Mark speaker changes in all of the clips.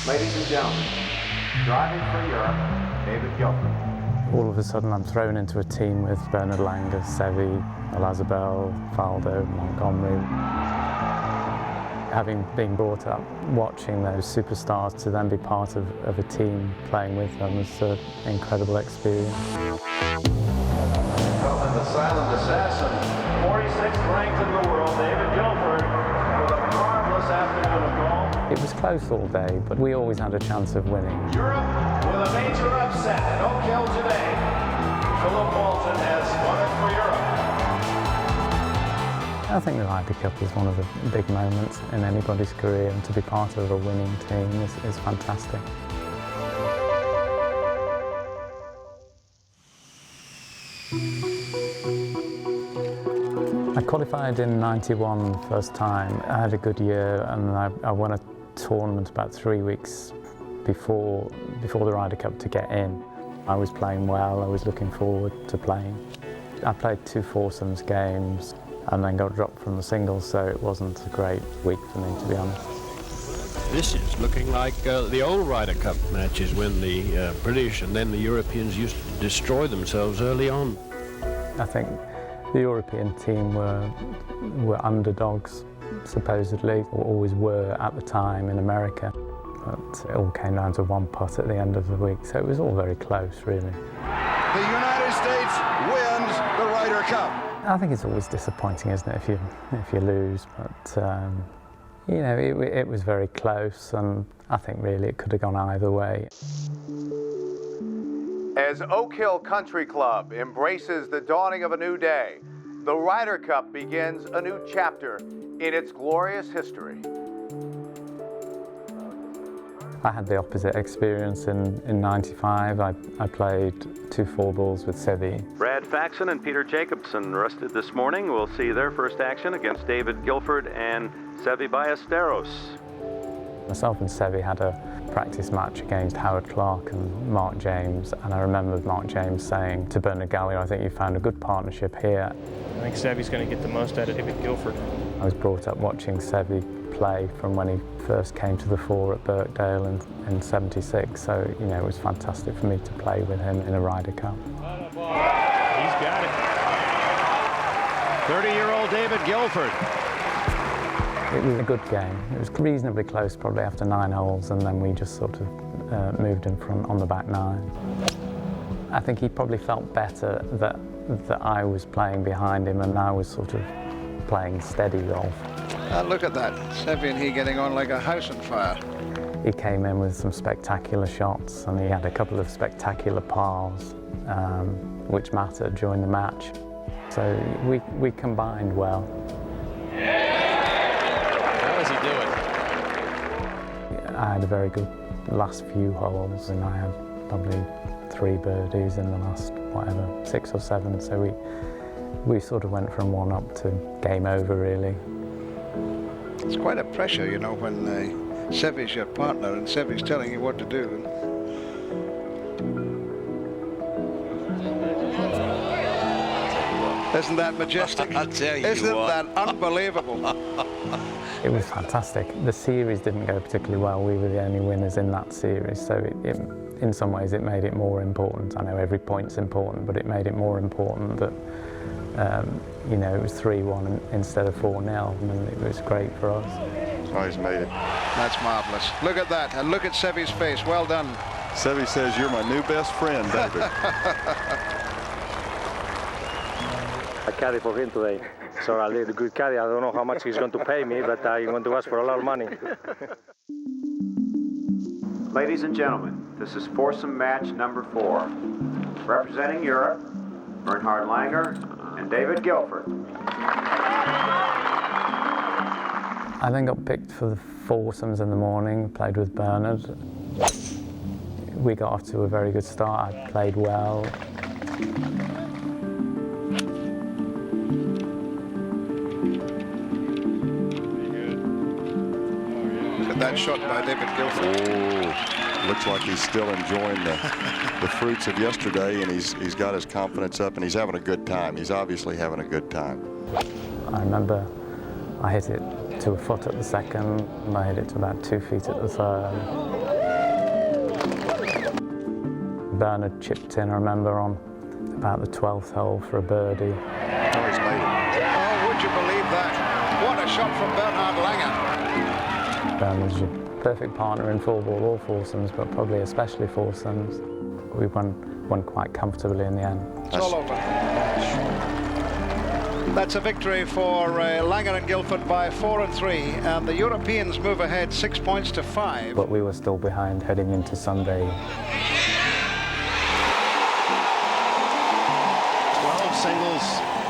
Speaker 1: Ladies and gentlemen, driving for Europe, David Gilford.
Speaker 2: All of a sudden I'm thrown into a team with Bernard Langer, Seve, Ballesteros, Faldo, Montgomery. Having been brought up watching those superstars, to then be part of a team playing with them was an incredible experience.
Speaker 1: And the silent assassin, 46th ranked in the world, David Gilford, with a marvelous afternoon of golf.
Speaker 2: It was close all day, but we always had a chance of winning.
Speaker 1: Europe with a major upset at Oak Hill today. Philip Walton has won it for Europe.
Speaker 2: I think the Ryder Cup is one of the big moments in anybody's career, and to be part of a winning team is fantastic. I qualified in '91 first time. I had a good year, and I won a tournament about 3 weeks before the Ryder Cup to get in. I was playing well, I was looking forward to playing. I played 2 Foursomes games and then got dropped from the singles, so it wasn't a great week for me, to be honest.
Speaker 3: This is looking like the old Ryder Cup matches when the British and then the Europeans used to destroy themselves early on.
Speaker 2: I think the European team were underdogs, supposedly, or always were at the time in America. But it all came down to one putt at the end of the week, so it was all very close, really.
Speaker 4: The United States wins the Ryder Cup.
Speaker 2: I think it's always disappointing, isn't it, if you lose, but you know, it was very close, and I think really it could have gone either way.
Speaker 5: As Oak Hill Country Club embraces the dawning of a new day, the Ryder Cup begins a new chapter in its glorious history.
Speaker 2: I had the opposite experience in '95. I played 2 4-balls with Seve.
Speaker 6: Brad Faxon and Peter Jacobson rested this morning. We'll see their first action against David Gilford and Seve Ballesteros.
Speaker 2: Myself and Seve had a practice match against Howard Clark and Mark James, and I remember Mark James saying to Bernard Gallagher, I think you found a good partnership here.
Speaker 7: I think Seve's going to get the most out of David Gilford.
Speaker 2: I was brought up watching Seve play from when he first came to the fore at Birkdale in '76, so you know, it was fantastic for me to play with him in a Ryder Cup.
Speaker 6: He's got it. 30-year-old David Gilford.
Speaker 2: It was a good game. It was reasonably close probably after 9 holes, and then we just sort of moved in front on the back 9. I think he probably felt better that I was playing behind him and I was sort of playing steady golf.
Speaker 4: Look at that, Seve and he getting on like a house on fire.
Speaker 2: He came in with some spectacular shots, and he had a couple of spectacular pars, which mattered during the match. So we combined well.
Speaker 7: How is he doing?
Speaker 2: I had a very good last few holes, and I had probably 3 birdies in the last, 6 or 7. So we sort of went from 1 up to game over, really.
Speaker 4: It's quite a pressure, you know, when Seve's your partner and Seve's telling you what to do. Isn't that majestic?
Speaker 3: I'll tell you
Speaker 4: Isn't
Speaker 3: what.
Speaker 4: that unbelievable?
Speaker 2: It was fantastic. The series didn't go particularly well. We were the only winners in that series, so in some ways it made it more important. I know every point's important, but it made it more important that you know, it was 3-1 instead of 4-0, and it was great for us.
Speaker 8: Oh, he's made it.
Speaker 4: That's marvelous. Look at that, and look at Seve's face. Well done.
Speaker 8: Seve says, you're my new best friend, David.
Speaker 9: A caddy for him today. So I'll need a good caddy. I don't know how much he's going to pay me, but I'm going to ask for a lot of money.
Speaker 1: Ladies and gentlemen, this is foursome match number 4. Representing Europe, Bernhard Langer and David Gilford.
Speaker 2: I then got picked for the Foursomes in the morning, played with Bernard. We got off to a very good start. I played well.
Speaker 4: Look at that shot by David Gilford.
Speaker 8: Oh, looks like he's still enjoying the fruits of yesterday, and he's got his confidence up, and he's having a good time. He's obviously having a good time.
Speaker 2: I remember I hit it to a foot at the second, and I hit it to about 2 feet at the third. Bernard chipped in, I remember, on about the 12th hole for a birdie.
Speaker 4: Oh, he's made it. Oh, would you believe that? What a shot from Bernhard Langer.
Speaker 2: Bernard's your perfect partner in four-ball or foursomes, but probably especially foursomes. We won quite comfortably in the end.
Speaker 4: It's all over. That's a victory for Langer and Gilford by 4 and 3, and the Europeans move ahead 6 points to 5.
Speaker 2: But we were still behind heading into Sunday.
Speaker 10: 12 singles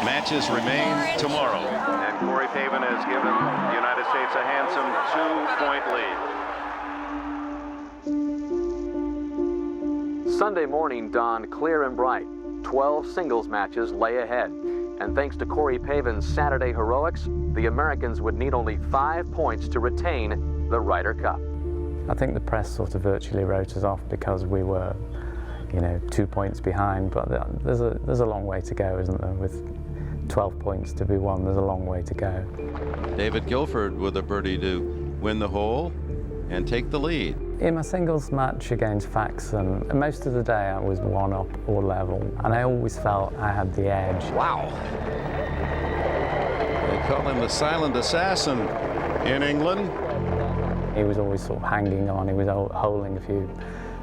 Speaker 10: matches remain tomorrow.
Speaker 6: And Corey Pavin has given the United States a handsome 2-point lead. Sunday morning dawned clear and bright. 12 singles matches lay ahead. And thanks to Corey Pavin's Saturday heroics, the Americans would need only 5 points to retain the Ryder Cup.
Speaker 2: I think the press sort of virtually wrote us off because we were, 2 points behind, but there's a long way to go, isn't there? With 12 points to be won, there's a long way to go.
Speaker 10: David Gilford with a birdie to win the hole and take the lead.
Speaker 2: In my singles match against Faxon, most of the day I was one up or level, and I always felt I had the edge.
Speaker 10: Wow. They call him the silent assassin in England.
Speaker 2: He was always sort of hanging on. He was holding a few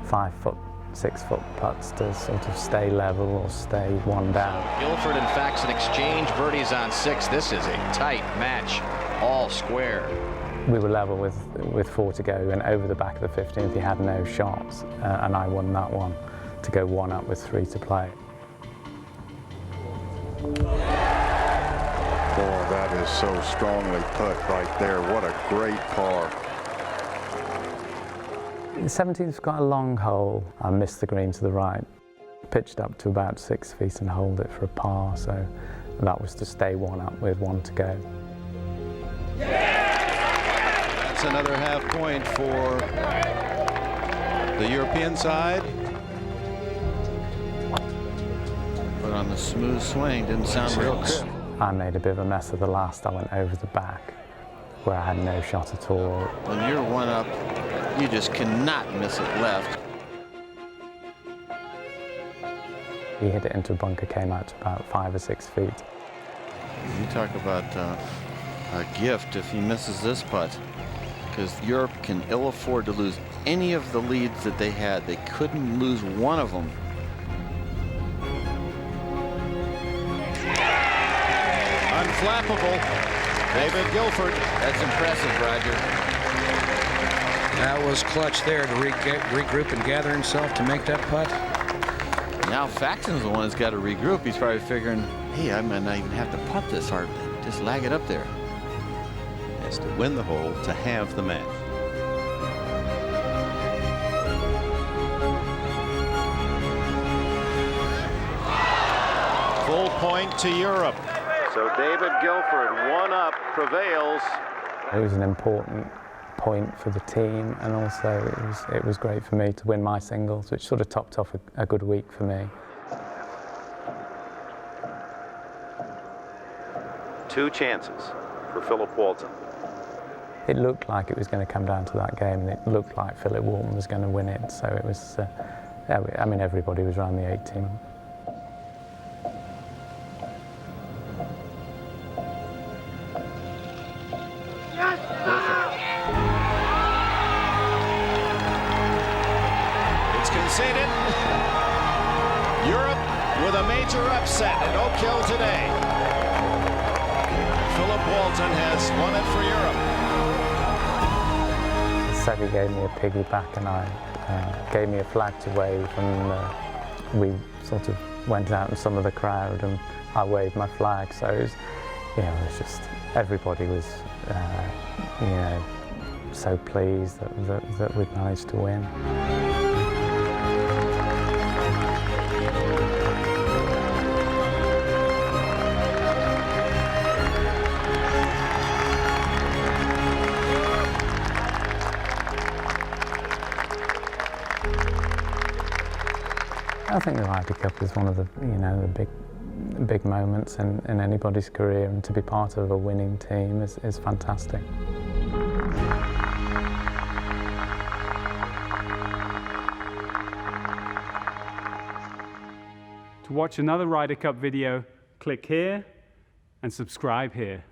Speaker 2: 5-foot, 6-foot putts to sort of stay level or stay one down.
Speaker 7: Gilford and Faxon exchange birdies on 6. This is a tight match, all square.
Speaker 2: We were level with 4 to go, and over the back of the 15th he had no shots, and I won that one to go 1 up with 3 to play.
Speaker 8: Boy, that is so strongly put right there. What a great par.
Speaker 2: The 17th's got a long hole. I missed the green to the right, pitched up to about 6 feet and hold it for a par, so that was to stay 1 up with 1 to go.
Speaker 10: That's another half point for the European side.
Speaker 11: But on the smooth swing, didn't sound real crisp.
Speaker 2: I made a bit of a mess of the last. I went over the back where I had no shot at all.
Speaker 11: When you're 1 up, you just cannot miss it left.
Speaker 2: He hit it into a bunker, came out to about 5 or 6 feet.
Speaker 11: You talk about a gift if he misses this putt, because Europe can ill afford to lose any of the leads that they had. They couldn't lose one of them.
Speaker 10: Unflappable, David Gilford.
Speaker 11: That's impressive, Roger.
Speaker 12: That was clutch there to regroup and gather himself to make that putt.
Speaker 11: Now Faxon's the one that's got to regroup. He's probably figuring, hey, I might not even have to putt this hard. Just lag it up there.
Speaker 10: Has to win the hole to have the match. Full point to Europe.
Speaker 6: So David Gilford, 1 up, prevails.
Speaker 2: It was an important point for the team, and also it was great for me to win my singles, which sort of topped off a good week for me.
Speaker 6: 2 chances for Philip Walton.
Speaker 2: It looked like it was going to come down to that game, and it looked like Philip Walton was going to win it, so it was, I mean, everybody was around the 18.
Speaker 10: Conceded. Europe with a major upset at Oak Hill today. Philip Walton has won it for Europe.
Speaker 2: Seve gave me a piggyback, and I gave me a flag to wave, and we sort of went out in some of the crowd, and I waved my flag. So it was, it was just everybody was, so pleased that we'd managed to win. I think the Ryder Cup is one of the, the big moments in anybody's career, and to be part of a winning team is fantastic.
Speaker 13: To watch another Ryder Cup video, click here and subscribe here.